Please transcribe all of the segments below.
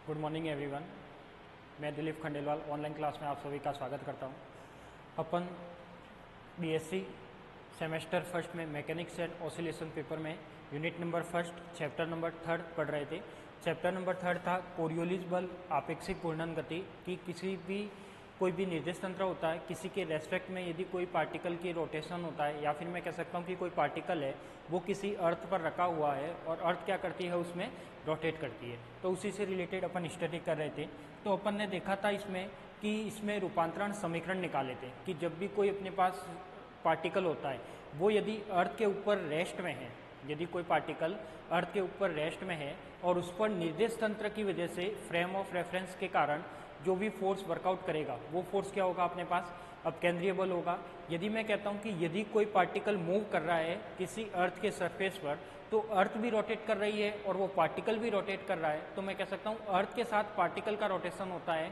Good morning everyone. मैं Dilip Khandelwal online class में आप सभी का स्वागत करता हूं। अपन बीएससी सेमेस्टर फर्स्ट में मैकेनिक्स एंड ऑसिलेशन पेपर में unit number first chapter number third पढ़ रहे थे। चैप्टर नंबर थर्ड था कोरियोलिस बल आपेक्षिक घूर्णन गति कि कोई भी निर्देश तंत्र होता है, किसी के रेस्पेक्ट में यदि कोई पार्टिकल की रोटेशन होता है, या फिर मैं कह सकता हूँ कि कोई पार्टिकल है वो किसी अर्थ पर रखा हुआ है और अर्थ क्या करती है, उसमें रोटेट करती है। तो उसी से रिलेटेड अपन स्टडी कर रहे थे। तो अपन ने देखा था इसमें कि इसमें रूपांतरण समीकरण निकाले थे कि जब भी कोई अपने पास पार्टिकल होता है वो यदि अर्थ के ऊपर रेस्ट में है, यदि कोई पार्टिकल अर्थ के ऊपर रेस्ट में है और उस पर निर्देश तंत्र की वजह से फ्रेम ऑफ रेफरेंस के कारण जो भी फोर्स वर्कआउट करेगा वो फोर्स क्या होगा, अपने पास अपकेंद्रीय बल होगा। यदि मैं कहता हूँ कि यदि कोई पार्टिकल मूव कर रहा है किसी अर्थ के सरफेस पर, तो अर्थ भी रोटेट कर रही है और वो पार्टिकल भी रोटेट कर रहा है, तो मैं कह सकता हूँ अर्थ के साथ पार्टिकल का रोटेशन होता है,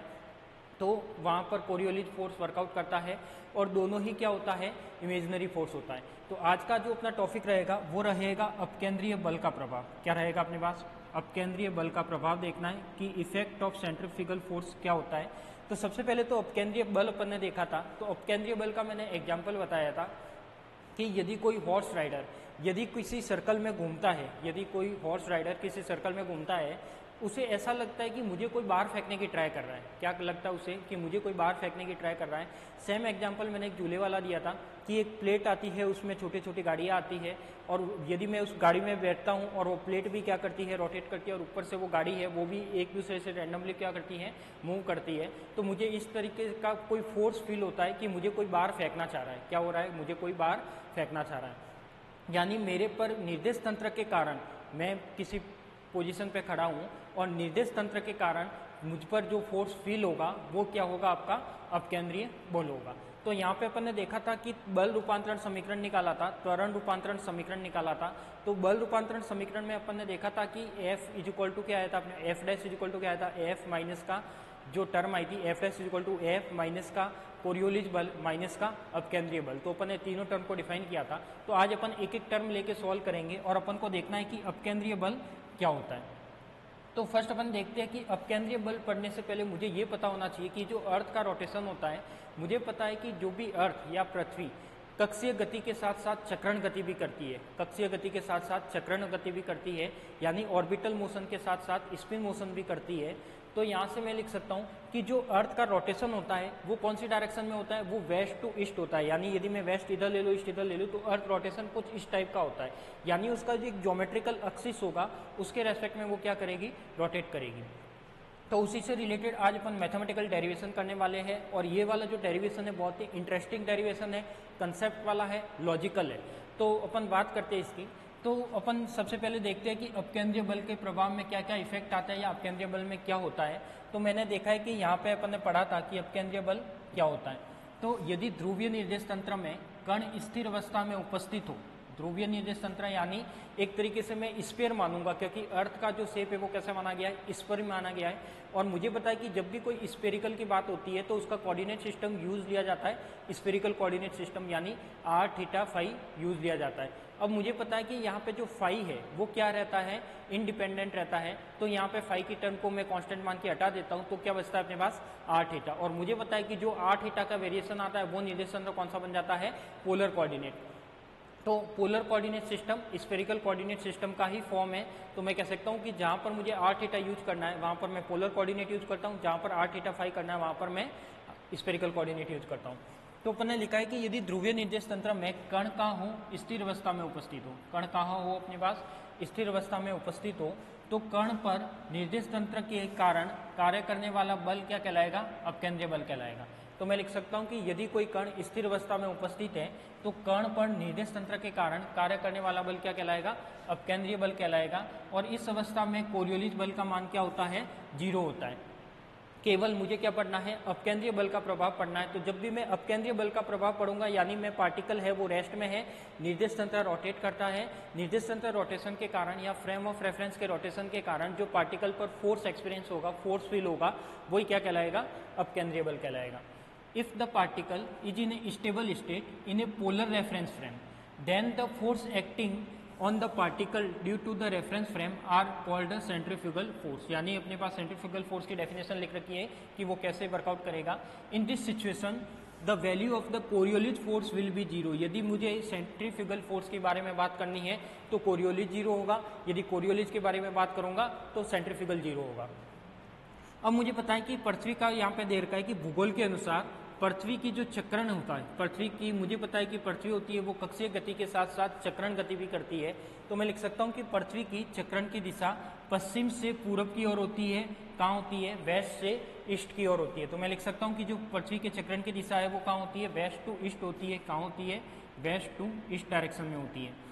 तो वहाँ पर कोरियोलिस फोर्स वर्कआउट करता है और दोनों ही क्या होता है, इमेजिनरी फोर्स होता है। तो आज का जो अपना टॉपिक रहेगा वो रहेगा अपकेंद्रीय बल का प्रभाव। क्या रहेगा अपने पास? अपकेंद्रीय बल का प्रभाव देखना है कि इफेक्ट ऑफ सेंट्रीफ्यूगल फोर्स क्या होता है। तो सबसे पहले तो अपकेंद्रीय बल अपन ने देखा था, तो अपकेंद्रीय बल का मैंने एग्जाम्पल बताया था कि यदि कोई हॉर्स राइडर यदि किसी सर्कल में घूमता है, यदि कोई हॉर्स राइडर किसी सर्कल में घूमता है, उसे ऐसा लगता है कि मुझे कोई बाहर फेंकने की ट्राई कर रहा है। क्या लगता है उसे? कि मुझे कोई बाहर फेंकने की ट्राई कर रहा है। सेम एग्जांपल मैंने एक झूले वाला दिया था कि एक प्लेट आती है, उसमें छोटी छोटी गाड़ियाँ आती है और यदि मैं उस गाड़ी में बैठता हूँ और वो प्लेट भी क्या करती है, रोटेट करती है, और ऊपर से वो गाड़ी है वो भी एक दूसरे से रैंडमली क्या करती है, मूव करती है। तो मुझे इस तरीके का कोई फोर्स फील होता है कि मुझे कोई बाहर फेंकना चाह रहा है। क्या हो रहा है? मुझे कोई बाहर फेंकना चाह रहा है। यानी मेरे पर निर्देश तंत्र के कारण मैं किसी पोजीशन पे खड़ा हूँ और निर्देश तंत्र के कारण मुझ पर जो फोर्स फील होगा वो क्या होगा, आपका अपकेंद्रीय बल होगा। तो यहाँ पे अपन ने देखा था कि बल रूपांतरण समीकरण निकाला था, त्वरण रूपांतरण समीकरण निकाला था। तो बल रूपांतरण समीकरण में अपन ने देखा था कि F इज इक्वल टू क्या आया था, अपने F dash is equal to क्या आया था, F माइनस का जो टर्म आई थी F dash is equal to F minus का कोरियोलिस बल माइनस का अपकेंद्रीय बल। तो अपन ने तीनों टर्म को डिफाइन किया था। तो आज अपन एक एक टर्म लेके सॉल्व करेंगे और अपन को देखना है कि अपकेंद्रीय बल क्या होता है। तो फर्स्ट अपन देखते हैं कि अपकेंद्रीय बल पढ़ने से पहले मुझे ये पता होना चाहिए कि जो अर्थ का रोटेशन होता है, मुझे पता है कि जो भी अर्थ या पृथ्वी कक्षीय गति के साथ साथ चक्रण गति भी करती है, कक्षीय गति के साथ साथ चक्रण गति भी करती है, यानी ऑर्बिटल मोशन के साथ साथ स्पिन मोशन भी करती है। तो यहाँ से मैं लिख सकता हूँ कि जो अर्थ का रोटेशन होता है वो कौन सी डायरेक्शन में होता है, वो वेस्ट टू ईस्ट होता है। यानी यदि मैं वेस्ट इधर ले लूँ, ईस्ट इधर ले लूँ, तो अर्थ रोटेशन कुछ इस टाइप का होता है। यानी उसका जो एक ज्योमेट्रिकल एक्सिस होगा उसके रेस्पेक्ट में वो क्या करेगी, रोटेट करेगी। तो उसी से रिलेटेड आज अपन मैथमेटिकल डेरिवेशन करने वाले हैं और ये वाला जो डेरिवेशन है बहुत ही इंटरेस्टिंग डेरिवेशन है, कंसेप्ट वाला है, लॉजिकल है। तो अपन बात करते हैं इसकी। तो अपन सबसे पहले देखते हैं कि अपकेंद्रीय बल के प्रभाव में क्या क्या इफेक्ट आता है या अपकेंद्रीय बल में क्या होता है। तो मैंने देखा है कि यहाँ पे अपन ने पढ़ा था कि अपकेंद्रीय बल क्या होता है। तो यदि ध्रुवीय निर्देश तंत्र में कण स्थिर अवस्था में उपस्थित हो, ध्रुवीय निर्देश तंत्र यानी एक तरीके से मैं स्फीयर मानूंगा, क्योंकि अर्थ का जो शेप है वो कैसे माना गया है, स्फीयर माना गया है। और मुझे पता है कि जब भी कोई स्फेरिकल की बात होती है तो उसका कोऑर्डिनेट सिस्टम यूज लिया जाता है, स्फेरिकल कोऑर्डिनेट सिस्टम यानी r, थीटा, फाई यूज लिया जाता है। अब मुझे पता है कि यहाँ पे जो फाई है वो क्या रहता है, इंडिपेंडेंट रहता है। तो यहाँ पे फाई की टर्म को मैं कांस्टेंट मान के हटा देता हूँ, तो क्या बचता है अपने पास, r थीटा। और मुझे पता है कि जो r थीटा का वेरिएशन आता है वो निर्देश तंत्र कौन सा बन जाता है, पोलर कोऑर्डिनेट। तो polar coordinate system spherical coordinate system का ही फॉर्म है। तो मैं कह सकता हूँ कि जहाँ पर मुझे r थीटा यूज करना है वहाँ पर मैं पोलर कोऑर्डिनेट यूज करता हूँ, जहाँ पर r थीटा फाई करना है वहाँ पर मैं स्फेरिकल कोऑर्डिनेट यूज करता हूँ। तो अपन ने लिखा है कि यदि ध्रुवीय निर्देश तंत्र में कण कहाँ हो, स्थिर अवस्था में उपस्थित हो, कण कहाँ हो अपने पास, स्थिर अवस्था में उपस्थित हो, तो कण पर निर्देश तंत्र के कारण कार्य करने वाला बल क्या कहलाएगा, अपकेंद्रीय बल कहलाएगा। तो मैं लिख सकता हूं कि यदि कोई कण स्थिर अवस्था में उपस्थित है तो कण पर निर्देश तंत्र के कारण कार्य करने वाला बल क्या कहलाएगा, अपकेंद्रीय बल कहलाएगा। और इस अवस्था में कोरियोलिस बल का मान क्या होता है, 0 होता है। केवल मुझे क्या पढ़ना है, अपकेंद्रीय बल का प्रभाव पढ़ना है। तो जब भी मैं अपकेंद्रीय बल का प्रभाव पढ़ूंगा यानी मैं पार्टिकल है वो रेस्ट में है, निर्देश तंत्र रोटेट करता है, निर्देश तंत्र रोटेशन के कारण या फ्रेम ऑफ रेफरेंस के रोटेशन के कारण जो पार्टिकल पर फोर्स एक्सपीरियंस होगा, फोर्स फील होगा, वही क्या कहलाएगा, अपकेंद्रीय बल कहलाएगा। If the particle is in a stable state in a polar reference frame, then the force acting on the particle due to the reference frame are called centrifugal force. यानी अपने पास centrifugal force की definition लिख रखी है कि वो कैसे वर्कआउट करेगा। In this situation the value of the Coriolis force will be zero. यदि मुझे सेंट्रीफ्यूगल फोर्स के बारे में बात करनी है तो कोरियोलिस जीरो होगा, यदि कोरियोलिस के बारे में बात करूंगा तो सेंट्रीफ्यूगल जीरो होगा। अब मुझे पता है कि पृथ्वी का यहाँ पे दे रखा है कि भूगोल के अनुसार पृथ्वी की जो चक्रण होता है, पृथ्वी की मुझे पता है कि पृथ्वी होती है वो कक्षीय गति के साथ साथ चक्रण गति भी करती है। तो मैं लिख सकता हूँ कि पृथ्वी की चक्रण की दिशा पश्चिम से पूरब की ओर होती है। कहाँ होती है? वेस्ट से ईस्ट की ओर होती है। तो मैं लिख सकता हूँ कि जो पृथ्वी के चक्रण की दिशा है वो कहाँ होती है? वेस्ट टू ईस्ट होती है। कहाँ होती है? वेस्ट टू ईस्ट डायरेक्शन में होती है।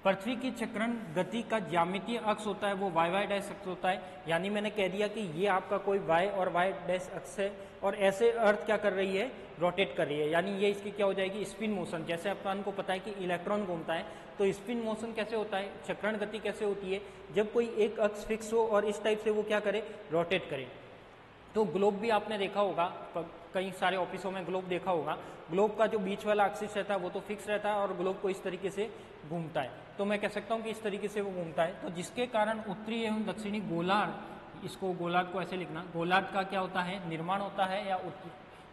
पृथ्वी की चक्रण गति का ज्यामितीय अक्ष होता है वो वाई डैश अक्ष होता है। यानी मैंने कह दिया कि ये आपका कोई वाई और वाई डैश अक्ष है और ऐसे अर्थ क्या कर रही है? रोटेट कर रही है। यानी ये इसकी क्या हो जाएगी? Spin motion. जैसे अपन को पता है कि इलेक्ट्रॉन घूमता है तो स्पिन मोशन कैसे होता है? चक्रण गति कैसे होती है? जब कोई एक अक्ष फिक्स हो और इस टाइप से वो क्या करे? रोटेट करे। तो ग्लोब भी आपने देखा होगा, कई सारे ऑफिसों में ग्लोब देखा होगा। ग्लोब का जो बीच वाला एक्सिस रहता है वो तो फिक्स रहता है और ग्लोब को इस तरीके से घूमता है। तो मैं कह सकता हूँ कि इस तरीके से वो घूमता है। तो जिसके कारण उत्तरी एवं दक्षिणी गोलार्ध, इसको गोलार्ध को ऐसे लिखना, गोलार्ध का क्या होता है? निर्माण होता है, या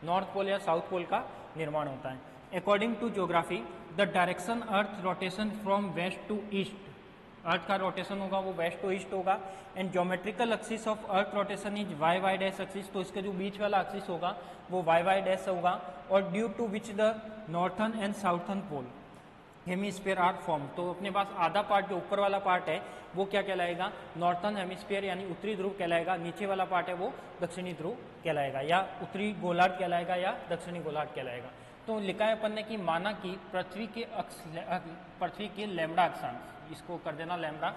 नॉर्थ पोल या साउथ पोल का निर्माण होता है। According to geography the direction earth rotation from west to east, earth का रोटेशन होगा वो वेस्ट टू ईस्ट होगा। And geometrical axis of earth rotation is Y Y dash axis, तो इसका जो बीच वाला एक्सिस होगा वो वाई वाई डैश होगा। और due to which the northern and southern pole hemisphere are form, तो अपने पास आधा पार्ट जो ऊपर वाला पार्ट है वो क्या कहलाएगा? नॉर्थन हेमिस्फीयर यानी उत्तरी ध्रुव कहलाएगा। नीचे वाला पार्ट है वो दक्षिणी ध्रुव कहलाएगा, या उत्तरी गोलार्ध कहलाएगा या दक्षिणी गोलार्ध कहलाएगा। तो लिखा है अपन ने कि माना कि पृथ्वी के लैम्डा अक्षांश, इसको कर देना लैम्डा,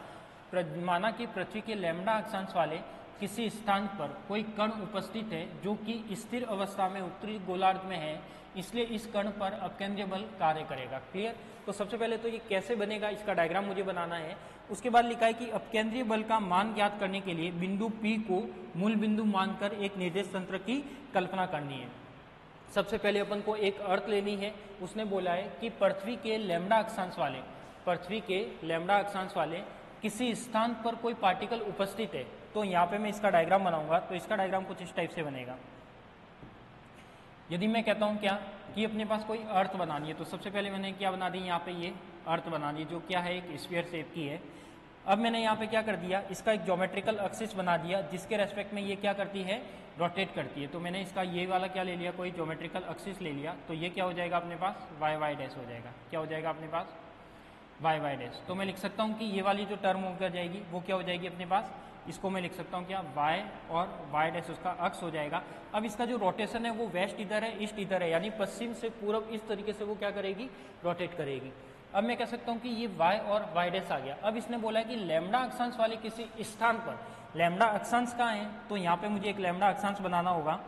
माना कि पृथ्वी के लैम्डा अक्षांश वाले किसी स्थान पर कोई कण उपस्थित है जो कि स्थिर अवस्था में उत्तरी गोलार्ध में है, इसलिए इस कण पर अपकेंद्रीय बल कार्य करेगा। क्लियर? तो सबसे पहले तो ये कैसे बनेगा इसका डायग्राम मुझे बनाना है। उसके बाद लिखा है कि अपकेंद्रीय बल का मान ज्ञात करने के लिए बिंदु P को मूल बिंदु मानकर एक निर्देश तंत्र की कल्पना करनी है। सबसे पहले अपन को एक अर्थ लेनी है। उसने बोला है कि पृथ्वी के लैम्डा अक्षांश वाले किसी स्थान पर कोई पार्टिकल उपस्थित है। तो यहाँ पे मैं इसका डायग्राम बनाऊंगा, तो इसका डायग्राम कुछ इस टाइप से बनेगा। यदि मैं कहता हूँ क्या कि अपने पास कोई अर्थ बनानी है, तो सबसे पहले मैंने क्या बना दी? यहाँ पे ये अर्थ बना दी जो क्या है? एक स्फीयर शेप की है। अब मैंने यहाँ पे क्या कर दिया? इसका एक ज्योमेट्रिकल एक्सिस बना दिया जिसके रेस्पेक्ट में ये क्या करती है? रोटेट करती है। तो मैंने इसका ये वाला क्या ले लिया? कोई ज्योमेट्रिकल एक्सिस ले लिया। तो ये क्या हो जाएगा अपने पास? वाई वाई डैश हो जाएगा। क्या हो जाएगा अपने पास? Y Y dash. तो मैं लिख सकता हूँ कि ये वाली जो टर्म हो जाएगी वो क्या हो जाएगी अपने पास? इसको मैं लिख सकता हूँ क्या? वाई और वाई डैश उसका अक्ष हो जाएगा। अब इसका जो रोटेशन है वो वेस्ट इधर है, ईस्ट इधर है, यानी पश्चिम से पूरब इस तरीके से वो क्या करेगी? रोटेट करेगी। अब मैं कह सकता हूँ कि ये वाई और वाई डैश आ गया। अब इसने बोला है कि लैम्डा अक्षांश वाले किसी स्थान पर, लैम्डा अक्षांश कहाँ है? तो यहाँ पे मुझे एक लैम्डा अक्षांश बनाना होगा।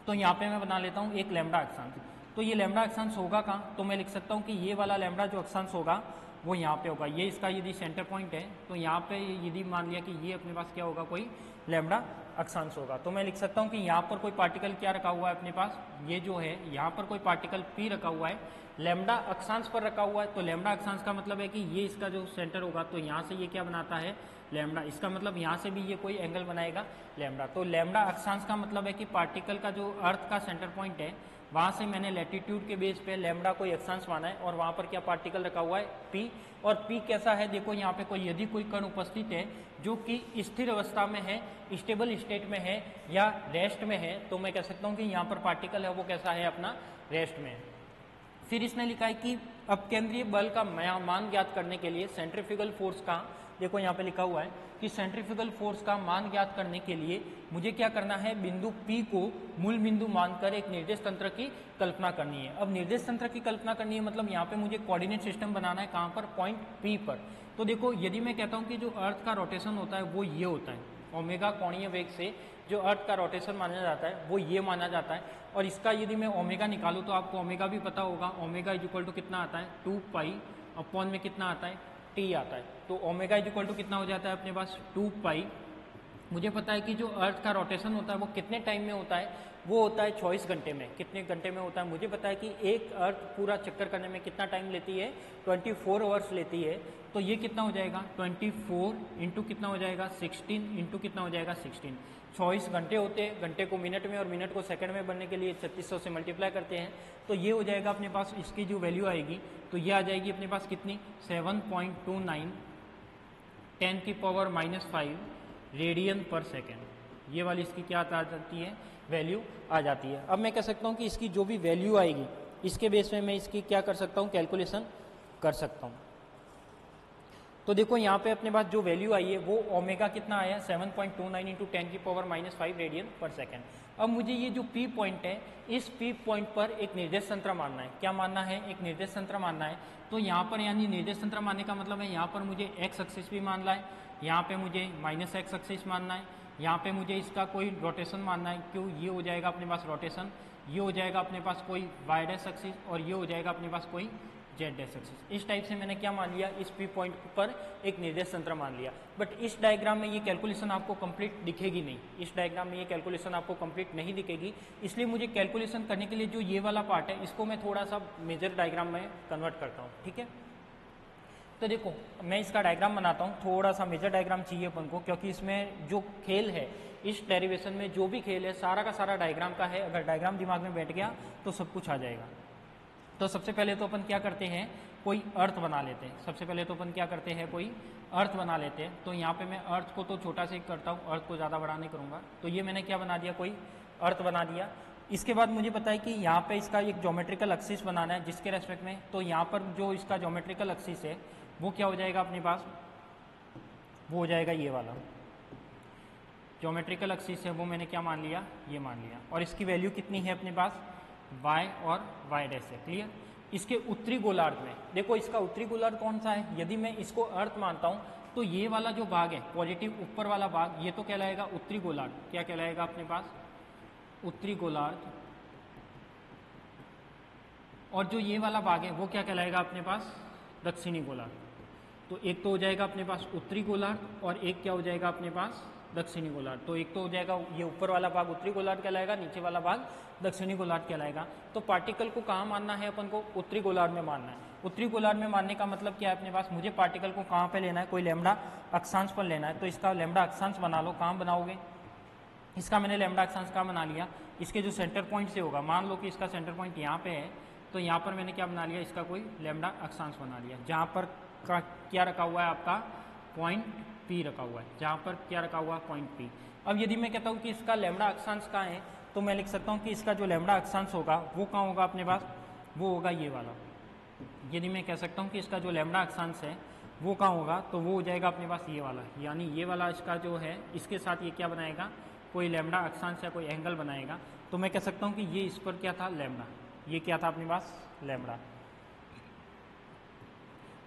तो यहाँ पे मैं बना लेता हूँ एक लैम्डा अक्षांश। तो ये लैम्डा अक्षांश होगा कहाँ? तो मैं लिख सकता हूँ कि ये वाला लैम्डा जो अक्षांश होगा वो यहाँ पे होगा। ये इसका यदि सेंटर पॉइंट है तो यहाँ पे यदि मान लिया कि ये अपने पास क्या होगा? कोई लैम्डा अक्षांश होगा। तो मैं लिख सकता हूँ कि यहाँ पर कोई पार्टिकल क्या रखा हुआ है अपने पास? ये जो है यहाँ पर कोई पार्टिकल P रखा हुआ है, लैम्डा अक्षांश पर रखा हुआ है। तो लैम्डा अक्षांश का मतलब है कि ये इसका जो सेंटर होगा, तो यहाँ से ये क्या बनाता है? लैम्डा। इसका मतलब यहाँ से भी ये कोई एंगल बनाएगा लैम्डा। तो लैम्डा अक्षांश का मतलब है कि पार्टिकल का जो अर्थ का सेंटर पॉइंट है वहाँ से मैंने लैटिट्यूड के बेस पे लैम्डा कोई अक्षांश माना है और वहाँ पर क्या पार्टिकल रखा हुआ है? P। और P कैसा है? देखो यहाँ पे कोई यदि कोई कण उपस्थित है जो कि स्थिर अवस्था में है, स्टेबल स्टेट में है या रेस्ट में है, तो मैं कह सकता हूँ कि यहाँ पर पार्टिकल है वो कैसा है? अपना रेस्ट में है। फिर इसने लिखा है कि अपकेंद्रीय बल का मान ज्ञात करने के लिए सेंट्रीफ्यूगल फोर्स का, देखो यहाँ पे लिखा हुआ है कि सेंट्रीफ्यूगल फोर्स का मान ज्ञात करने के लिए मुझे क्या करना है? बिंदु P को मूल बिंदु मानकर एक निर्देश तंत्र की कल्पना करनी है। अब निर्देश तंत्र की कल्पना करनी है मतलब यहाँ पे मुझे कोऑर्डिनेट सिस्टम बनाना है। कहाँ पर? पॉइंट P पर। तो देखो यदि मैं कहता हूँ कि जो अर्थ का रोटेशन होता है वो ये होता है, ओमेगा कोणीय वेग से जो अर्थ का रोटेशन माना जाता है वो ये माना जाता है। और इसका यदि मैं ओमेगा निकालूँ तो आपको ओमेगा भी पता होगा। ओमेगा इज इक्वल टू कितना आता है? 2 पाई अपॉन में कितना आता है? T आता है। तो ओमेगा इज इक्वल टू कितना हो जाता है अपने पास? 2 पाई मुझे पता है कि जो अर्थ का रोटेशन होता है वो कितने टाइम में होता है, वो होता है 24 घंटे में। कितने घंटे में होता है, मुझे पता है कि एक अर्थ पूरा चक्कर करने में कितना टाइम लेती है, 24 आवर्स लेती है। तो ये कितना हो जाएगा, 24 इंटू कितना हो जाएगा 16 इंटू कितना हो जाएगा 16। 24 घंटे होते हैं, घंटे को मिनट में और मिनट को सेकंड में बनने के लिए 3600 से मल्टीप्लाई करते हैं। तो ये हो जाएगा अपने पास, इसकी जो वैल्यू आएगी तो ये आ जाएगी अपने पास कितनी, 7.29 10⁻⁻5 रेडियन पर सेकेंड। ये वाली इसकी क्या आ जाती है, वैल्यू आ जाती है। अब मैं कह सकता हूँ कि इसकी जो भी वैल्यू आएगी इसके बेस में मैं इसकी क्या कर सकता हूँ, कैलकुलेशन कर सकता हूँ। तो देखो यहाँ पे अपने पास जो वैल्यू आई है वो ओमेगा कितना आया, 7.29 इंटू 10⁻⁻5 रेडियन पर सेकेंड। अब मुझे ये जो पी पॉइंट है, इस पी पॉइंट पर एक निर्देश तंत्र मानना है। क्या मानना है, एक निर्देश तंत्र मानना है। तो यहाँ पर यानी निर्देश तंत्र मानने का मतलब है यहाँ पर मुझे एक्स एक्सिस भी मानना है, यहाँ पे मुझे माइनस एक्स एक्सिस मानना है, यहाँ पे मुझे इसका कोई रोटेशन मानना है। क्यों, ये हो जाएगा अपने पास रोटेशन, ये हो जाएगा अपने पास कोई वाई डैश एक्सिस और ये हो जाएगा अपने पास कोई जेड डैश एक्सिस। इस टाइप से मैंने क्या मान लिया, इस पी पॉइंट पर एक निर्देश तंत्र मान लिया। बट इस डायग्राम में ये कैलकुलेशन आपको कंप्लीट दिखेगी नहीं, इस डायग्राम में ये कैलकुलेशन आपको कंप्लीट नहीं दिखेगी। इसलिए मुझे कैलकुलेशन करने के लिए जो ये वाला पार्ट है इसको मैं थोड़ा सा मेजर डायग्राम में कन्वर्ट करता हूँ। ठीक है, तो देखो मैं इसका डायग्राम बनाता हूँ, थोड़ा सा मेजर डायग्राम चाहिए अपन को, क्योंकि इसमें जो खेल है, इस डेरिवेशन में जो भी खेल है सारा का सारा डायग्राम का है। अगर डायग्राम दिमाग में बैठ गया तो सब कुछ आ जाएगा। तो सबसे पहले तो अपन क्या करते हैं, कोई अर्थ बना लेते हैं। सबसे पहले तो अपन क्या करते हैं, कोई अर्थ बना लेते हैं। तो यहाँ पे मैं अर्थ को तो छोटा से करता हूँ, अर्थ को ज़्यादा बड़ा नहीं करूँगा। तो ये मैंने क्या बना दिया, कोई अर्थ बना दिया। इसके बाद मुझे पता है कि यहाँ पे इसका एक ज्योमेट्रिकल एक्सिस बनाना है, जिसके रेस्पेक्ट में, तो यहाँ पर जो इसका ज्योमेट्रिकल एक्सिस है वो क्या हो जाएगा अपने पास, वो हो जाएगा ये वाला ज्योमेट्रिकल एक्सिस है, वो मैंने क्या मान लिया, ये मान लिया। और इसकी वैल्यू कितनी है अपने पास, y और y डैश है। क्लियर। इसके उत्तरी गोलार्ध में देखो, इसका उत्तरी गोलार्ध कौन सा है, यदि मैं इसको अर्थ मानता हूं तो ये वाला जो भाग है पॉजिटिव ऊपर वाला भाग, ये तो कहलाएगा उत्तरी गोलार्ध। क्या कहलाएगा अपने पास, उत्तरी गोलार्ध। और जो ये वाला भाग है वो क्या कहलाएगा अपने पास, दक्षिणी गोलार्ध। तो एक तो हो जाएगा अपने पास उत्तरी गोलार्ध और एक क्या हो जाएगा अपने पास, दक्षिणी गोलार्ध। तो एक तो हो जाएगा ये ऊपर वाला भाग उत्तरी गोलार्ध कहलाएगा, नीचे वाला भाग दक्षिणी गोलार्ध कहलाएगा। तो पार्टिकल को कहाँ मानना है अपन को, उत्तरी गोलार्ध में मानना है। उत्तरी गोलार्ध में मानने का मतलब क्या है अपने पास, मुझे पार्टिकल को कहाँ पे लेना है, कोई लैम्बडा अक्षांश पर लेना है। तो इसका लैम्बडा अक्षांश बना लो। कहाँ बनाओगे, इसका मैंने लैम्बडा अक्षांश कहाँ बना लिया, इसके जो सेंटर पॉइंट से होगा। मान लो कि इसका सेंटर पॉइंट यहाँ पे है, तो यहाँ पर मैंने क्या बना लिया, इसका कोई लैम्बडा अक्षांश बना लिया। जहाँ पर क्या रखा हुआ है आपका, पॉइंट पी रखा हुआ है। जहाँ पर क्या रखा हुआ है, पॉइंट पी। अब यदि मैं कहता हूँ कि इसका लैम्बडा अक्षांश कहाँ है, तो मैं लिख सकता हूँ कि इसका जो लैम्बडा अक्षांश होगा वो कहाँ होगा अपने पास, वो होगा ये वाला। यदि मैं कह सकता हूँ कि इसका जो लैम्बडा अक्षांश है वो कहाँ होगा, तो वो हो जाएगा अपने पास ये वाला। यानी ये वाला इसका जो है, इसके साथ ये क्या बनाएगा, कोई लैम्बडा अक्षांश या कोई एंगल बनाएगा। तो मैं कह सकता हूँ कि ये इस पर क्या था, लैम्बडा। ये क्या था अपने पास, लैम्बडा।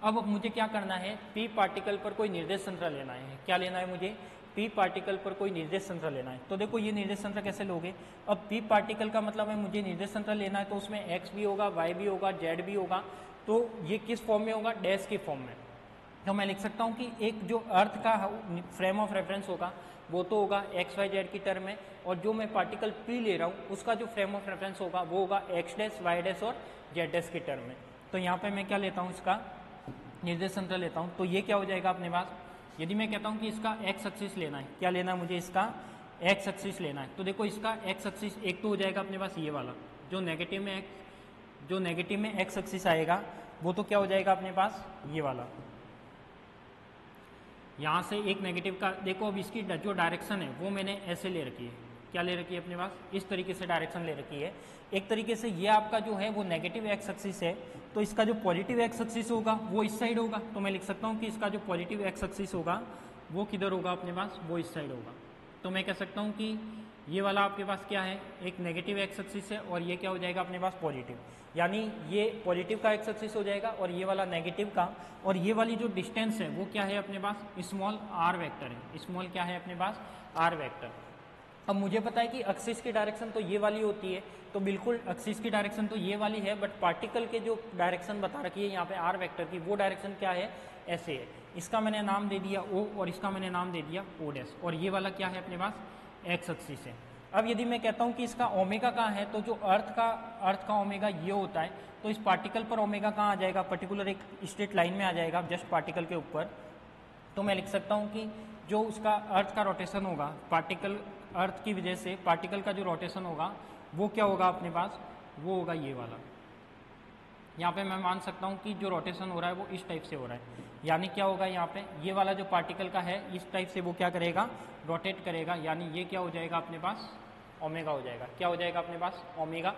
अब मुझे क्या करना है, पी पार्टिकल पर कोई निर्देश तंत्र लेना है। क्या लेना है मुझे, पी पार्टिकल पर कोई निर्देश तंत्र लेना है। तो देखो ये निर्देश तंत्र कैसे लोगे, अब पी पार्टिकल का मतलब है मुझे निर्देश तंत्र लेना है, तो उसमें एक्स भी होगा, वाई भी होगा, जेड भी होगा। तो ये किस फॉर्म में होगा, डैश की फॉर्म में। तो मैं लिख सकता हूँ कि एक जो अर्थ का फ्रेम ऑफ रेफरेंस होगा वो तो होगा एक्स वाई जेड की टर्म में, और जो मैं पार्टिकल पी ले रहा हूँ उसका जो फ्रेम ऑफ रेफरेंस होगा वो होगा एक्स डैश, वाई डैश और जेड डैश की टर्म में। तो यहाँ पे मैं क्या लेता हूँ, इसका निर्देश तंत्र लेता हूँ। तो ये क्या हो जाएगा अपने पास, यदि मैं कहता हूँ कि इसका एक्स एक्सिस लेना है, क्या लेना है मुझे, इसका एक्स एक्सिस लेना है। तो देखो इसका एक्स एक्सिस एक तो हो जाएगा अपने पास ये वाला, जो नेगेटिव में एक्स एक्सिस आएगा वो तो क्या हो जाएगा अपने पास, ये वाला। यहाँ से एक नेगेटिव का देखो, अब इसकी जो डायरेक्शन है वो मैंने ऐसे ले रखी है। क्या ले रखी है अपने पास, इस तरीके से डायरेक्शन ले रखी है। एक तरीके से ये आपका जो है वो नेगेटिव एक्स एक्सिस है, तो इसका जो पॉजिटिव एक्स एक्सिस होगा वो इस साइड होगा। तो मैं लिख सकता हूँ कि इसका जो पॉजिटिव एक्स एक्सिस होगा वो किधर होगा अपने पास, वो इस साइड होगा। तो मैं कह सकता हूँ कि ये वाला आपके पास क्या है, एक नेगेटिव एक्स एक्सिस है, और ये क्या हो जाएगा अपने पास, पॉजिटिव। यानी ये पॉजिटिव का एक्स एक्सिस हो जाएगा और ये वाला नेगेटिव का। और ये वाली जो डिस्टेंस है वो क्या है अपने पास, स्मॉल आर वेक्टर है। स्मॉल क्या है अपने पास, आर वेक्टर। अब मुझे पता है कि एक्सिस की डायरेक्शन तो ये वाली होती है, तो बिल्कुल एक्सिस की डायरेक्शन तो ये वाली है, बट पार्टिकल के जो डायरेक्शन बता रखी है यहाँ पे आर वेक्टर की, वो डायरेक्शन क्या है, ऐसे है। इसका मैंने नाम दे दिया ओ और इसका मैंने नाम दे दिया ओ डैश, और ये वाला क्या है अपने पास, एक्स एक्सिस है। अब यदि मैं कहता हूँ कि इसका ओमेगा कहाँ है, तो जो अर्थ का ओमेगा ये होता है, तो इस पार्टिकल पर ओमेगा कहाँ आ जाएगा, पर्टिकुलर एक स्ट्रेट लाइन में आ जाएगा जस्ट पार्टिकल के ऊपर। तो मैं लिख सकता हूँ कि जो उसका अर्थ का रोटेशन होगा, पार्टिकल अर्थ की वजह से पार्टिकल का जो रोटेशन होगा वो क्या होगा अपने पास, वो होगा ये वाला। यहाँ पे मैं मान सकता हूँ कि जो रोटेशन हो रहा है वो इस टाइप से हो रहा है, यानी क्या होगा यहाँ पे ये वाला जो पार्टिकल का है इस टाइप से वो क्या करेगा, रोटेट करेगा, यानी ये क्या हो जाएगा अपने पास, ओमेगा हो जाएगा। क्या हो जाएगा अपने पास, ओमेगा।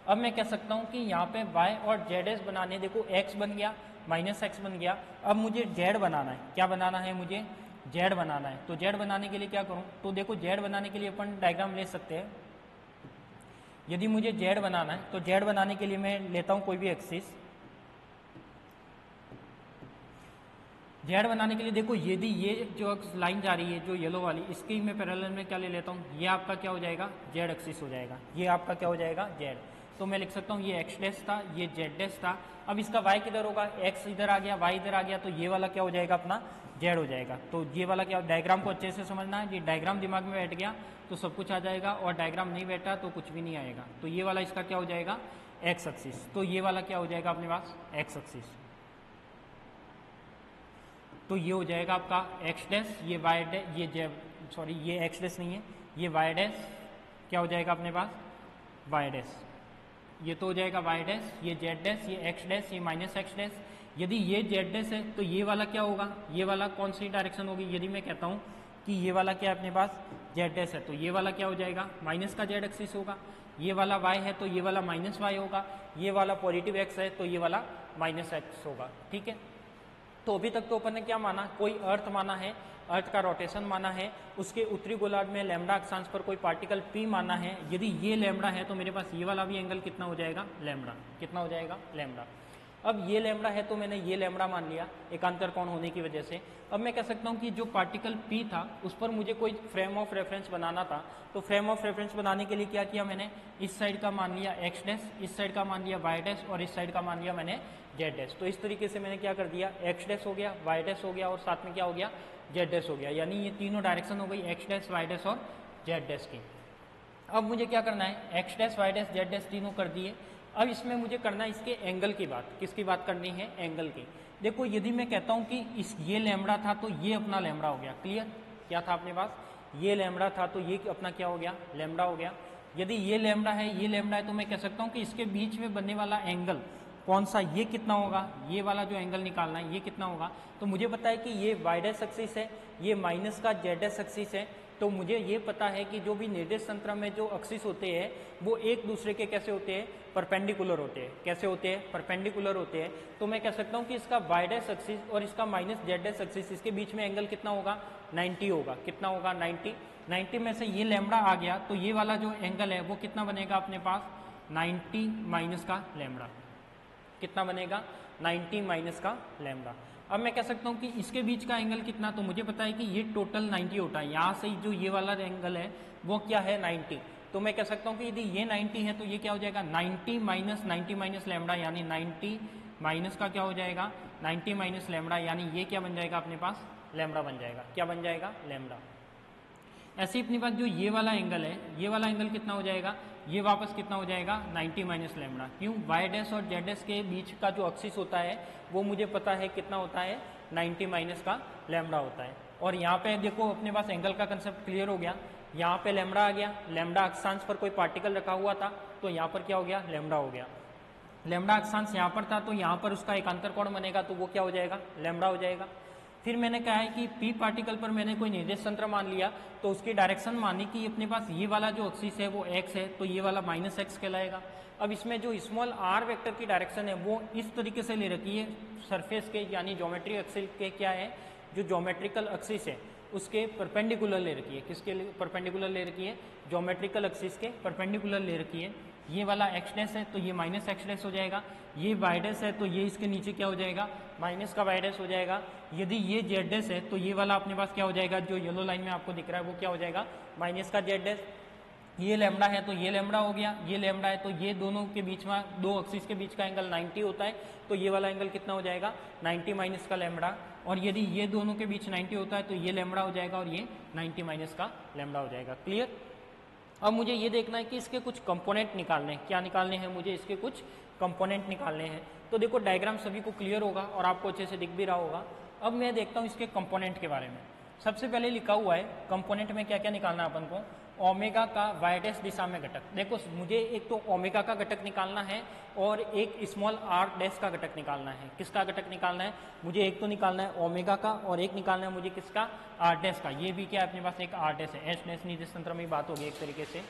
अब मैं कह सकता हूँ कि यहाँ पे y और जेड एस बनाने, देखो x बन गया, माइनस एक्स बन गया। अब मुझे z बनाना है, क्या बनाना है, मुझे z बनाना है। तो z बनाने के लिए क्या करूँ, तो देखो z बनाने के लिए अपन डायग्राम ले सकते हैं। यदि मुझे z बनाना है तो z बनाने के लिए मैं लेता हूँ कोई भी एक्सिस। z बनाने के लिए देखो यदि ये जो लाइन जा रही है जो येलो वाली, इसकी मैं पैरेलल में क्या ले लेता हूँ, ये आपका क्या हो जाएगा, z एक्सिस हो जाएगा। ये आपका क्या हो जाएगा, z। तो मैं लिख सकता हूँ ये x डैश था, ये z डैश था। अब इसका y किधर होगा, x इधर आ गया, y इधर आ गया, तो ये वाला क्या हो जाएगा अपना, z हो जाएगा। तो ये वाला क्या, डायग्राम को अच्छे से समझना है, ये डायग्राम दिमाग में बैठ गया तो सब कुछ आ जाएगा, और डायग्राम नहीं बैठा तो कुछ भी नहीं आएगा। तो ये वाला इसका क्या हो जाएगा, x एक्सिस। तो ये वाला क्या हो जाएगा अपने पास, x एक्सिस। तो ये हो जाएगा आपका x डैश, ये y डैश, ये सॉरी ये x डैश नहीं है, ये y डैश क्या हो जाएगा अपने पास, y डैश। ये तो हो जाएगा y डैश, ये z डैश, ये x डैश, ये माइनस एक्स डैश। यदि ये z डैश है तो ये वाला क्या होगा, ये वाला कौन सी डायरेक्शन होगी, यदि मैं कहता हूँ कि ये वाला क्या है अपने पास, z डैश है, तो ये वाला क्या हो जाएगा, माइनस का z एक्सिस होगा। ये वाला y है तो ये वाला माइनस y होगा। ये वाला पॉजिटिव x है तो ये वाला माइनस x होगा। ठीक है, तो अभी तक तो अपन ने क्या माना, कोई अर्थ माना है, अर्थ का रोटेशन माना है, उसके उत्तरी गोलार्ध में लैम्डा अक्षांश पर कोई पार्टिकल p माना है। यदि ये लैम्डा है तो मेरे पास ये वाला भी एंगल कितना हो जाएगा, लैम्डा। कितना हो जाएगा, लैम्डा। अब ये लैम्डा है तो मैंने ये लैम्डा मान लिया एकांतर कोण होने की वजह से। अब मैं कह सकता हूँ कि जो पार्टिकल p था उस पर मुझे कोई फ्रेम ऑफ रेफरेंस बनाना था, तो फ्रेम ऑफ रेफरेंस बनाने के लिए क्या किया मैंने, इस साइड का मान लिया x डैश, इस साइड का मान लिया y डैश, और इस साइड का मान लिया मैंने z डैश। तो इस तरीके से मैंने क्या कर दिया, x डैश हो गया, y डैश हो गया, और साथ में क्या हो गया, z डैश हो गया। यानी ये तीनों डायरेक्शन हो गई, x डैश, y डैश और z डैश की। अब मुझे क्या करना है, x dash, y dash, z dash तीनों कर दिए। अब इसमें मुझे करना है इसके एंगल की बात। किसकी बात करनी है, एंगल की। देखो यदि मैं कहता हूँ कि इस ये लैम्डा था तो ये अपना लैम्डा हो गया। क्लियर, क्या था अपने पास, ये लैम्डा था तो ये अपना क्या हो गया, लैम्डा हो गया। यदि ये लैम्डा है, ये लैम्डा है, तो मैं कह सकता हूँ कि इसके बीच में बनने वाला एंगल कौन सा, ये कितना होगा, ये वाला जो एंगल निकालना है ये कितना होगा। तो मुझे पता है कि ये y डैश एक्सिस है, ये माइनस का z डैश एक्सिस है। तो मुझे ये पता है कि जो भी निर्देश तंत्र में जो एक्सिस होते हैं वो एक दूसरे के कैसे होते हैं, परपेंडिकुलर होते हैं। कैसे होते हैं, परपेंडिकुलर होते हैं। तो मैं कह सकता हूँ कि इसका y डैश एक्सिस और इसका माइनस z डैश एक्सिस, इसके बीच में एंगल कितना होगा, 90 होगा। कितना होगा, 90। 90 में से ये लैम्डा आ गया तो ये वाला जो एंगल है वो कितना बनेगा अपने पास, 90 माइनस का लैम्डा। कितना बनेगा, 90 माइनस का लैम्डा। अब मैं कह सकता हूँ कि इसके बीच का एंगल कितना, तो मुझे पता है कि ये टोटल 90 होता है। यहाँ से जो ये वाला एंगल है वो क्या है, 90। तो मैं कह सकता हूँ कि यदि ये 90 है तो ये क्या हो जाएगा, 90 माइनस लैम्डा, यानी 90 माइनस का क्या हो जाएगा, 90 माइनस लैम्डा, यानी ये क्या बन जाएगा अपने पास, लैम्डा बन जाएगा। क्या बन जाएगा, लैम्डा। ऐसे ही अपने पास जो ये वाला एंगल है, ये वाला एंगल कितना हो जाएगा, ये वापस कितना हो जाएगा, 90 माइनस लैम्डा। क्यों, y डैश और z डैश के बीच का जो एक्सिस होता है वो मुझे पता है कितना होता है, 90 माइनस का लैम्डा होता है। और यहाँ पे देखो अपने पास एंगल का कंसेप्ट क्लियर हो गया। यहाँ पे लैम्डा आ गया, लैम्डा अक्षांश पर कोई पार्टिकल रखा हुआ था तो यहाँ पर क्या हो गया, लैम्डा हो गया। लैम्डा अक्षांश यहाँ पर था तो यहाँ पर उसका एकांतर कोण बनेगा तो वो क्या हो जाएगा, लैम्डा हो जाएगा। फिर मैंने कहा है कि p पार्टिकल पर मैंने कोई निर्देश तंत्र मान लिया तो उसकी डायरेक्शन मानी कि अपने पास ये वाला जो एक्सिस है वो x है तो ये वाला माइनस एक्स कहलाएगा। अब इसमें जो स्मॉल r वेक्टर की डायरेक्शन है वो इस तरीके से ले रखी है, सरफेस के यानी ज्योमेट्री एक्सिस के क्या है, जो ज्योमेट्रिकल एक्सिस है उसके परपेंडिकुलर ले रखी है। किसके परपेंडिकुलर ले रखी है, ज्योमेट्रिकल एक्सिस के परपेंडिकुलर ले रखी है। ये वाला x डैश है तो ये माइनस एक्स डैश हो जाएगा, ये y डैश है तो ये इसके नीचे क्या हो जाएगा, माइनस का y डैश हो जाएगा। यदि ये z डैश है तो ये वाला अपने पास क्या हो जाएगा, जो येलो लाइन में आपको दिख रहा है वो क्या हो जाएगा, माइनस का z डैश। ये लैम्डा है तो ये लैम्डा हो गया, ये लैम्डा है तो ये दोनों के बीच में, दो एक्सिस के बीच का एंगल 90 होता है, तो ये वाला एंगल कितना हो जाएगा 90 माइनस का लैम्डा। और यदि ये दोनों के बीच 90 होता है तो ये लैम्डा हो जाएगा और ये 90 माइनस का लैम्डा हो जाएगा। क्लियर। अब मुझे ये देखना है कि इसके कुछ कंपोनेंट निकालने हैं। क्या निकालने हैं मुझे? इसके कुछ कंपोनेंट निकालने हैं। तो देखो डायग्राम सभी को क्लियर होगा और आपको अच्छे से दिख भी रहा होगा। अब मैं देखता हूँ इसके कंपोनेंट के बारे में। सबसे पहले लिखा हुआ है कंपोनेंट में क्या क्या निकालना है अपन को। ओमेगा का वाई डैश दिशा में घटक। देखो मुझे एक तो ओमेगा का घटक निकालना है और एक स्मॉल आर डैश का घटक निकालना है। किसका घटक निकालना है? मुझे एक तो निकालना है ओमेगा का और एक निकालना है मुझे किसका? आर डैश का। ये भी क्या है अपने पास? एक आर डैश है। एस डैश निर्देश तंत्र में बात होगी एक तरीके से।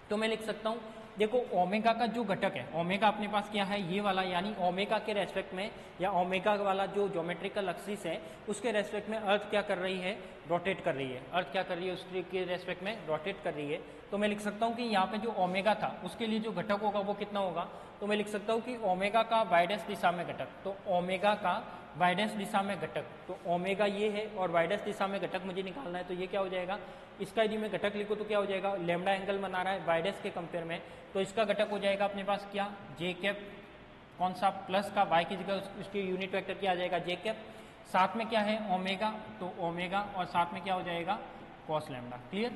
तो मैं लिख सकता हूँ, देखो ओमेगा का जो घटक है, ओमेगा अपने पास क्या है? ये वाला, यानी ओमेगा के रेस्पेक्ट में या ओमेगा वाला जो ज्योमेट्रिकल एक्सिस है उसके रेस्पेक्ट में अर्थ क्या कर रही है? रोटेट कर रही है। अर्थ क्या कर रही है? उसके रेस्पेक्ट में रोटेट कर रही है। तो मैं लिख सकता हूँ कि यहाँ पे जो ओमेगा था उसके लिए जो घटक होगा वो कितना होगा? तो मैं लिख सकता हूँ कि ओमेगा का वाई डैश दिशा में घटक। तो ओमेगा का वाई डैश दिशा में घटक, तो ओमेगा ये है और वाई डैश दिशा में घटक मुझे निकालना है। तो ये क्या हो जाएगा? इसका यदि मैं घटक लिखूँ तो क्या हो जाएगा? लैम्डा एंगल बना रहा है वाई डैश के कंपेयर में, तो इसका घटक हो जाएगा अपने पास क्या? जे कैप। कौन सा? प्लस का वाई की जगह उसकी यूनिट वेक्टर क्या आ जाएगा? जे कैप। साथ में क्या है? ओमेगा, तो ओमेगा और साथ में क्या हो जाएगा? Cos lambda. क्लियर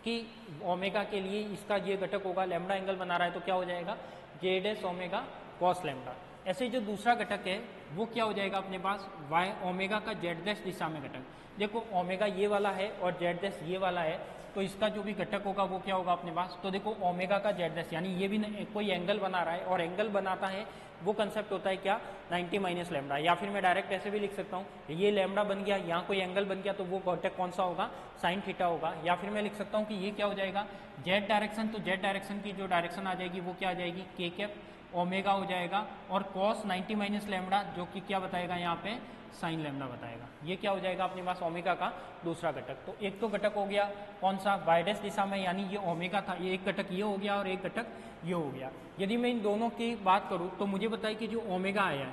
कि ओमेगा के लिए इसका ये घटक होगा, लैम्डा एंगल बना रहा है तो क्या हो जाएगा? J dash omega cos lambda. ऐसे ही जो दूसरा घटक है वो क्या हो जाएगा अपने पास? वाई ओमेगा का जेड डैश दिशा में घटक। देखो ओमेगा ये वाला है और जेड डैश ये वाला है, तो इसका जो भी घटक होगा वो क्या होगा अपने पास? तो देखो ओमेगा का जेड डैश, यानी ये भी कोई एंगल बना रहा है और एंगल बनाता है वो कंसेप्ट होता है क्या? 90 माइनस लैम्डा। या फिर मैं डायरेक्ट ऐसे भी लिख सकता हूँ, ये लैम्डा बन गया, यहाँ कोई एंगल बन गया तो वो घटक कौन सा होगा? साइन थीटा होगा। या फिर मैं लिख सकता हूँ कि ये क्या हो जाएगा? जेड डायरेक्शन, तो जेड डायरेक्शन की जो डायरेक्शन आ जाएगी वो क्या आ जाएगी? के कैप ओमेगा हो जाएगा और कॉस 90 माइनस लैम्डा जो कि क्या बताएगा यहाँ पे? साइन लैम्डा बताएगा। ये क्या हो जाएगा अपने पास? ओमेगा का दूसरा घटक। तो एक तो घटक हो गया कौन सा? वाई डैश दिशा में, यानी ये ओमेगा था, ये एक घटक ये हो गया और एक घटक ये हो गया। यदि मैं इन दोनों की बात करूँ तो मुझे बताइए कि जो ओमेगा आया है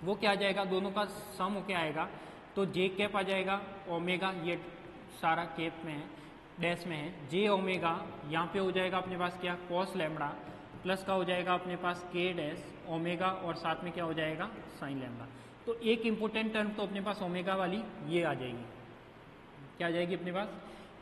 वो क्या आ जाएगा? दोनों का सम होके आएगा, तो जे कैप आ जाएगा ओमेगा, ये सारा कैप में है, डैश में है, जे ओमेगा यहाँ पे हो जाएगा अपने पास क्या? कॉस लैम्डा प्लस का हो जाएगा अपने पास के डैश ओमेगा और साथ में क्या हो जाएगा? Sign lambda. तो एक इंपॉर्टेंट टर्म तो अपने पास ओमेगा वाली ये आ जाएगी। क्या आ जाएगी अपने पास?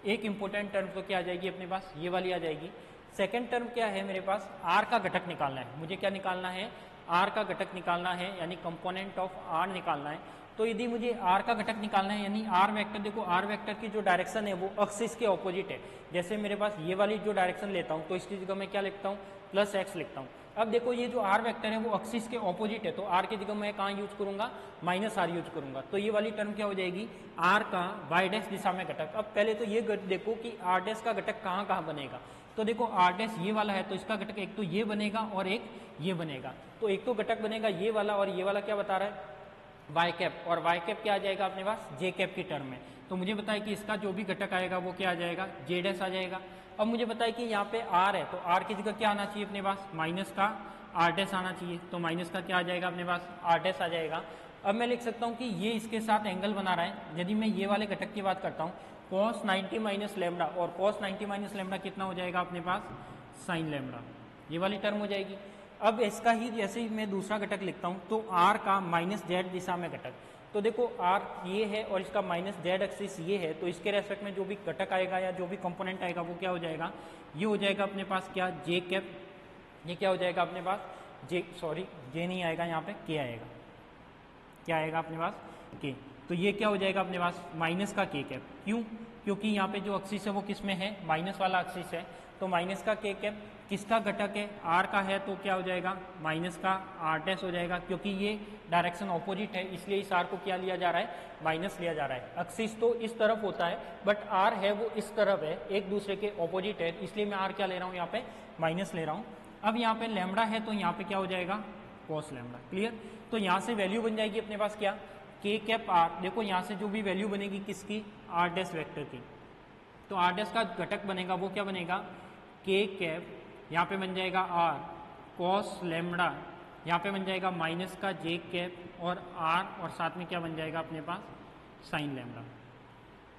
एक इंपॉर्टेंट टर्म तो क्या आ जाएगी अपने पास? ये वाली आ जाएगी। सेकंड टर्म क्या है मेरे पास? आर का घटक निकालना है। मुझे क्या निकालना है? आर का घटक निकालना है, यानी कंपोनेंट ऑफ आर निकालना है। तो यदि मुझे आर का घटक निकालना है, यानी आर वेक्टर, देखो आर वेक्टर की जो डायरेक्शन है वो एक्सिस के ऑपोजिट है। जैसे मेरे पास ये वाली जो डायरेक्शन लेता हूँ तो इसकी जगह मैं क्या लिखता हूँ? प्लस एक्स लिखता हूँ। अब देखो ये जो आर वेक्टर है वो एक्सिस के ऑपोजिट है, तो आर की जगह मैं कहाँ यूज करूंगा? माइनस आर यूज करूंगा। तो ये वाली टर्म क्या हो जाएगी? आर का वाई डैश दिशा में घटक। अब पहले तो ये देखो कि आर डैश का घटक कहाँ कहाँ बनेगा। तो देखो आर डैश ये वाला है तो इसका घटक एक तो ये बनेगा और एक ये बनेगा। तो एक तो घटक बनेगा ये वाला और ये वाला क्या बता रहा है? Y cap. और वाई कैप क्या आ जाएगा अपने पास? जे कैप की टर्म में। तो मुझे बताए कि इसका जो भी घटक आएगा वो क्या आ जाएगा? जे डैश आ जाएगा। अब मुझे बताए कि यहाँ पे आर है तो आर की जगह क्या आना चाहिए अपने पास? माइनस का आर डैश आना चाहिए। तो माइनस का क्या आ जाएगा अपने पास? आर डैश आ जाएगा। अब मैं लिख सकता हूँ कि ये इसके साथ एंगल बना रहा है। यदि मैं ये वाले घटक की बात करता हूँ कॉस 90 माइनस लैम्डा, और कॉस 90 माइनस लैम्डा कितना हो जाएगा अपने पास? Sign lambda. ये वाली टर्म हो जाएगी। अब इसका ही जैसे ही मैं दूसरा घटक लिखता हूँ तो आर का माइनस जेड दिशा में घटक। तो देखो आर ये है और इसका माइनस जेड एक्सिस ये है, तो इसके रेस्पेक्ट में जो भी घटक आएगा या जो भी कंपोनेंट आएगा वो क्या हो जाएगा? ये हो जाएगा अपने पास क्या? जे कैप। ये क्या हो जाएगा अपने पास? जे नहीं आएगा, यहाँ पे के आएगा। क्या आएगा अपने पास? के। तो ये क्या हो जाएगा अपने पास? माइनस का के कैप। क्यों? क्योंकि यहाँ पे जो एक्सिस है वो किस में है? माइनस वाला एक्सिस है। तो माइनस का के कैप किसका घटक है? आर का है, तो क्या हो जाएगा? माइनस का आर डैश हो जाएगा। क्योंकि ये डायरेक्शन ऑपोजिट है इसलिए इस आर को क्या लिया जा रहा है? माइनस लिया जा रहा है। एक्सिस तो इस तरफ होता है बट आर है वो इस तरफ है, एक दूसरे के ऑपोजिट है, इसलिए मैं आर क्या ले रहा हूँ? यहाँ पे माइनस ले रहा हूँ। अब यहाँ पे लैम्डा है तो यहाँ पे क्या हो जाएगा? Cos lambda. क्लियर? तो यहाँ से वैल्यू बन जाएगी अपने पास क्या? के कैप आर। देखो यहाँ से जो भी वैल्यू बनेगी किसकी? आर डैश वेक्टर की। तो आर डैश का घटक बनेगा वो क्या बनेगा? के कैप, यहाँ पे बन जाएगा आर कॉस लैम्डा, यहाँ पे बन जाएगा माइनस का जे कैप और आर, और साथ में क्या बन जाएगा अपने पास? Sign lambda.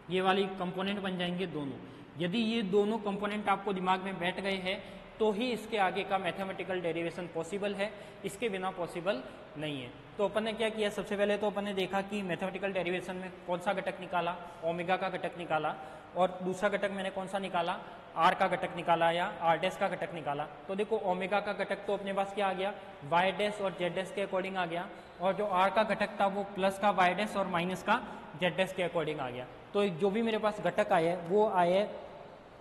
ये वाली कंपोनेंट बन जाएंगे दोनों। यदि ये दोनों कंपोनेंट आपको दिमाग में बैठ गए हैं तो ही इसके आगे का मैथमेटिकल डेरिवेशन पॉसिबल है, इसके बिना पॉसिबल नहीं है। तो अपन ने क्या किया, सबसे पहले तो अपन ने देखा कि मैथमेटिकल डेरिवेशन में कौन सा घटक निकाला, ओमेगा का घटक निकाला, और दूसरा घटक मैंने कौन सा निकाला, आर का घटक निकाला या आर डैश का घटक निकाला। तो देखो ओमेगा का घटक तो अपने पास क्या आ गया, वाई डैश और जेड डैश के अकॉर्डिंग आ गया, और जो आर का घटक था वो प्लस का वाई डैश और माइनस का जेड डैश के अकॉर्डिंग आ गया। तो जो भी मेरे पास घटक आए वो आए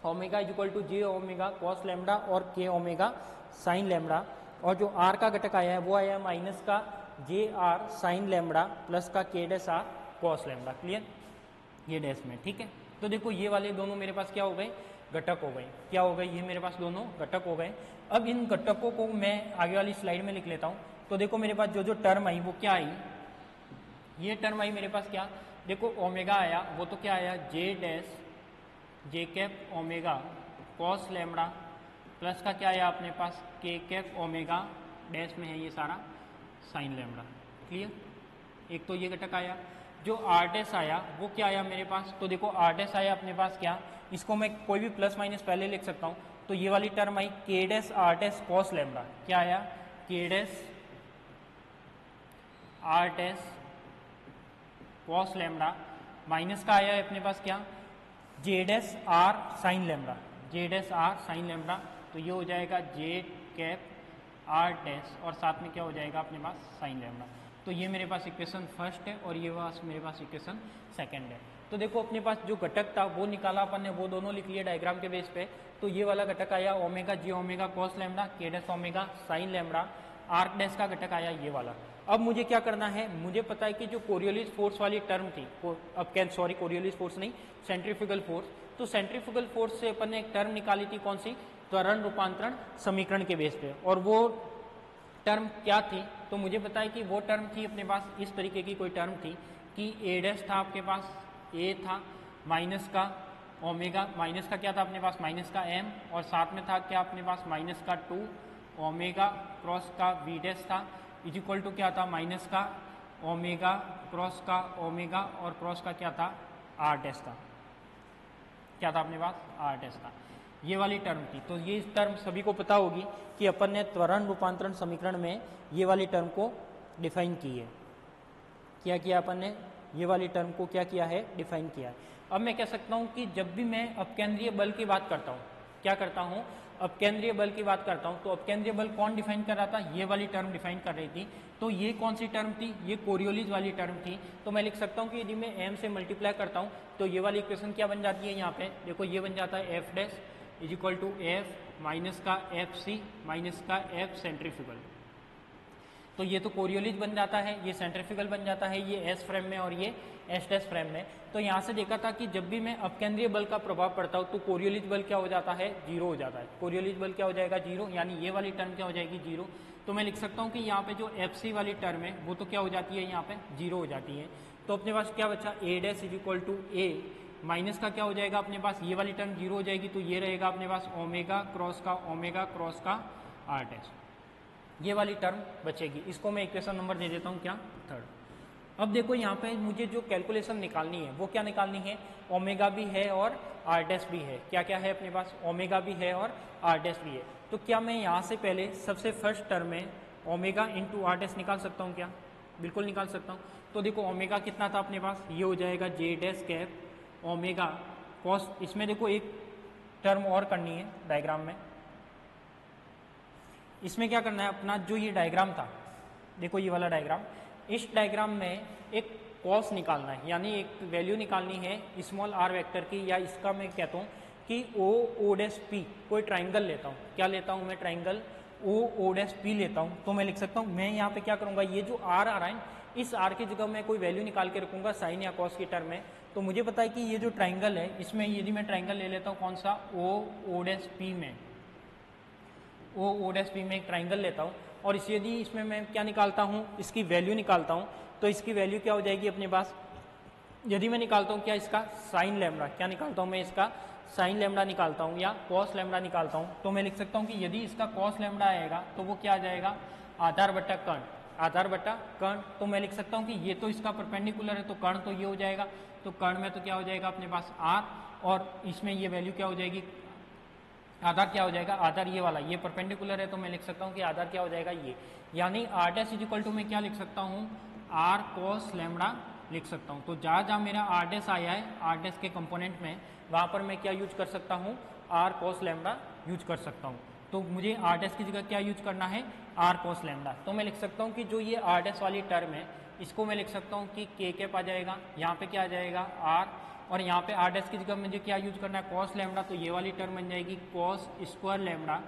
omega is equal to J omega cos lambda और के ओमेगा साइन लैम्डा, और जो आर का घटक आया है वो आया माइनस का J R sine lambda plus का K dash R cos lambda. Clear, ये डैश में, ठीक है। तो देखो ये वाले दोनों मेरे पास क्या हो गए, घटक हो गए। क्या हो गए, ये मेरे पास दोनों घटक हो गए। अब इन घटकों को मैं आगे वाली स्लाइड में लिख लेता हूँ। तो देखो मेरे पास जो जो टर्म आई वो क्या आई, ये टर्म आई मेरे पास क्या, देखो ओमेगा आया, वो तो क्या आया J dash J cap omega cos lambda plus का क्या आया अपने पास के कैप ओमेगा डैश में है ये सारा साइन लैम्डा। क्लियर, एक तो ये घटक आया। जो आर डैश आया वो क्या आया मेरे पास, तो देखो आर डैश आया अपने पास क्या, इसको मैं कोई भी प्लस माइनस पहले लिख सकता हूँ। तो ये वाली टर्म आई K dash R dash cos lambda, क्या आया K dash R dash cos lambda, minus का आया है अपने पास क्या J dash R sine lambda, J dash R sine lambda. तो ये हो जाएगा जे कैप आर डैश और साथ में क्या हो जाएगा अपने पास साइन लैम्डा। तो ये मेरे पास इक्वेशन फर्स्ट है और ये मेरे पास इक्वेशन सेकंड है। तो देखो अपने पास जो घटक था वो निकाला अपन ने, वो दोनों लिख लिए डायग्राम के बेस पे। तो ये वाला घटक आया omega J omega cos lambda K dash omega sine lambda, R dash का घटक आया ये वाला। अब मुझे क्या करना है, मुझे पता है कि जो कोरियोलिस फोर्स वाली टर्म थी, कोरियोलिस फोर्स नहीं, सेंट्रीफ्यूगल फोर्स। तो सेंट्रीफ्यूगल फोर्स से अपन ने एक टर्म निकाली थी, कौन सी, त्वरण रूपांतरण समीकरण के बेस पे। और वो टर्म क्या थी, तो मुझे पता है कि वो टर्म थी अपने पास इस तरीके की कोई टर्म थी कि ए डैश था आपके पास, ए था माइनस का ओमेगा, माइनस का क्या था अपने पास माइनस का एम, और साथ में था क्या अपने पास माइनस का 2 ओमेगा क्रॉस का वी डैश था, इज इक्वल टू क्या था माइनस का ओमेगा क्रॉस का ओमेगा और क्रॉस का क्या था आर डैश था, क्या था अपने पास आर डैश था। ये वाली टर्म थी। तो ये टर्म सभी को पता होगी कि अपन ने त्वरण रूपांतरण समीकरण में ये वाली टर्म को डिफाइन की है। क्या किया अपन ने, ये वाली टर्म को क्या किया है, डिफाइन किया है। अब मैं कह सकता हूँ कि जब भी मैं अपकेंद्रीय बल की बात करता हूँ, क्या करता हूँ, अपकेंद्रीय बल की बात करता हूँ, तो अपकेंद्रीय बल कौन डिफाइन कर रहा था, ये वाली टर्म डिफाइन कर रही थी। तो ये कौन सी टर्म थी, ये कोरियोलिस वाली टर्म थी। तो मैं लिख सकता हूँ कि यदि मैं एम से मल्टीप्लाई करता हूँ तो ये वाली इक्वेशन क्या बन जाती है, यहाँ पे देखो ये बन जाता है F dash is equal to F minus का एफ सी माइनस का एफ सेंट्रीफ्यूगल। तो ये तो कोरियोलिस बन जाता है, ये सेंट्रीफ्यूगल बन जाता है, ये एस फ्रेम में और ये एस डैश फ्रेम में। तो यहाँ से देखा था कि जब भी मैं अपकेंद्रीय बल का प्रभाव पड़ता हूँ तो कोरियोलिस बल क्या हो जाता है, जीरो हो जाता है। कोरियोलिस बल क्या हो जाएगा, जीरो, यानी ये वाली टर्म क्या हो जाएगी, जीरो। तो मैं लिख सकता हूँ कि यहाँ पे जो एफ सी वाली टर्म है वो तो क्या हो जाती है, यहाँ पे जीरो हो जाती है। तो अपने पास क्या बचा, A dash is equal to A minus का क्या हो जाएगा अपने पास, ये वाली टर्म जीरो हो जाएगी। तो ये रहेगा अपने पास ओमेगा क्रॉस का आर डैश, ये वाली टर्म बचेगी। इसको मैं इक्वेशन नंबर दे देता हूँ क्या, थर्ड। अब देखो यहाँ पे मुझे जो कैलकुलेशन निकालनी है वो क्या निकालनी है, ओमेगा भी है और आर डैश भी है। क्या क्या है अपने पास, ओमेगा भी है और आर डैश भी है। तो क्या मैं यहाँ से पहले सबसे फर्स्ट टर्म में ओमेगा इंटू आर डैश निकाल सकता हूँ क्या, बिल्कुल निकाल सकता हूँ। तो देखो ओमेगा कितना था अपने पास, ये हो जाएगा J dash cap omega cos. इसमें देखो एक टर्म और करनी है डायग्राम में, इसमें क्या करना है अपना, जो ये डायग्राम था, देखो ये वाला डायग्राम, इस डायग्राम में एक कॉस निकालना है, यानी एक वैल्यू निकालनी है स्मॉल आर वेक्टर की, या इसका मैं कहता हूँ कि ओ डैश पी, कोई ट्राइंगल लेता हूँ, क्या लेता हूँ मैं, ट्राइंगल ओ डैश पी लेता हूँ। तो मैं लिख सकता हूँ, मैं यहाँ पे क्या करूँगा, ये जो आर आ रहा है इस आर की जगह मैं कोई वैल्यू निकाल के रखूँगा साइन या कॉस की टर्म में। तो मुझे पता है कि ये जो ट्राइंगल है इसमें यदि मैं ट्राइंगल ले लेता हूँ कौन सा, ओ डैश पी में, ओ डैश पी में एक ट्राइंगल लेता हूँ, और इस यदि इसमें मैं क्या निकालता हूँ, इसकी वैल्यू निकालता हूँ। तो इसकी वैल्यू क्या हो जाएगी अपने पास, यदि मैं निकालता हूँ क्या, इसका साइन लैम्डा, क्या निकालता हूँ मैं, इसका साइन लैम्डा निकालता हूँ या कॉस लैम्डा निकालता हूँ। तो मैं लिख सकता हूँ कि यदि इसका कॉस लैम्डा आएगा तो वो क्या आ जाएगा, आधार बट्टा कर्ण, आधार बट्टा कर्ण। तो मैं लिख सकता हूँ कि ये तो इसका परपेंडिकुलर है तो कर्ण तो ये हो जाएगा, तो कर्ण में तो क्या हो जाएगा अपने पास आर, और इसमें ये वैल्यू क्या हो जाएगी, आधार क्या हो जाएगा, आधार ये वाला, ये परपेंडिकुलर है तो मैं लिख सकता हूँ कि आधार क्या हो जाएगा ये, यानी R dash is equal to मैं क्या लिख सकता हूँ, आर कोस लैम्बडा लिख सकता हूँ। तो जहाँ जहाँ मेरा आर डैश आया है आर डैश के कंपोनेंट में, वहाँ पर मैं क्या यूज कर सकता हूँ, आर कोस लैम्बडा यूज कर सकता हूँ। तो मुझे आर डैश की जगह क्या यूज करना है, आर कोस लैम्बडा। तो मैं लिख सकता हूँ कि जो ये आर डैश वाली टर्म है इसको मैं लिख सकता हूँ कि के कैप आ जाएगा, यहाँ पे क्या आ जाएगा आर, और यहाँ पे आर डैश की जगह मुझे क्या यूज करना है, कॉस लैम्बडा। तो ये वाली टर्म बन जाएगी कॉस स्क्वायर लैम्बडा,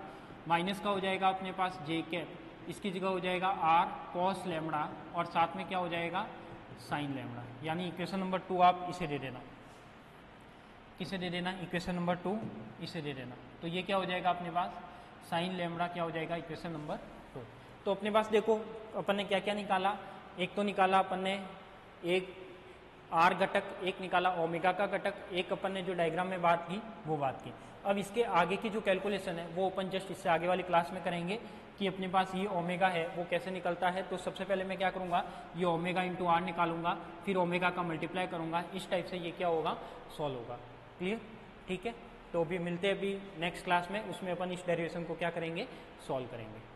माइनस का हो जाएगा अपने पास जे कैप, इसकी जगह हो जाएगा आर कॉस लैम्बडा, और साथ में क्या हो जाएगा साइन लैम्बडा। यानी इक्वेशन नंबर 2 आप इसे दे देना, किसे दे देना, इक्वेशन नंबर 2 इसे दे देना। तो ये क्या हो जाएगा अपने पास, साइन लैम्बडा क्या हो जाएगा, इक्वेशन नंबर 2। तो अपने पास देखो अपन ने क्या क्या निकाला, एक तो निकाला अपन ने एक आर घटक, एक निकाला ओमेगा का घटक, एक अपन ने जो डायग्राम में बात की वो बात की। अब इसके आगे की जो कैलकुलेशन है वो अपन जस्ट इससे आगे वाली क्लास में करेंगे कि अपने पास ये ओमेगा है वो कैसे निकलता है। तो सबसे पहले मैं क्या करूँगा, ये ओमेगा इंटू आर निकालूंगा, फिर ओमेगा का मल्टीप्लाई करूँगा, इस टाइप से ये क्या होगा, सॉल्व होगा। क्लियर, ठीक है। तो अभी मिलते हैं अभी नेक्स्ट क्लास में, उसमें अपन इस डेरिवेशन को क्या करेंगे, सॉल्व करेंगे।